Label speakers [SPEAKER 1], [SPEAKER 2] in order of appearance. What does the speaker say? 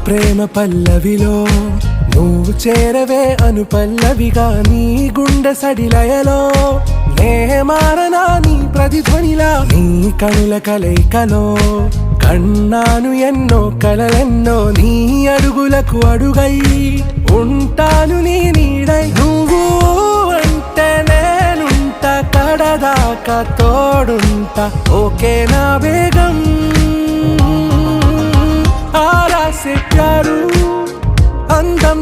[SPEAKER 1] ప్రేమ పల్లవిలో నువ్వు చేరవే అను పల్లవిగా నీ గుండె సడిలయలో నే మారనా నీ ప్రతిధ్వనిలా నీ కనుల కలయికలో కన్నాను ఎన్నో కలలెన్నో నీ అడుగులకు అడుగై ఉంటాను నీ నీడై నువ్వు అంటే నేనుంట కడదాకా తోడుంటా ఓకే నా బేగం ఆరా से प्यारू अंदम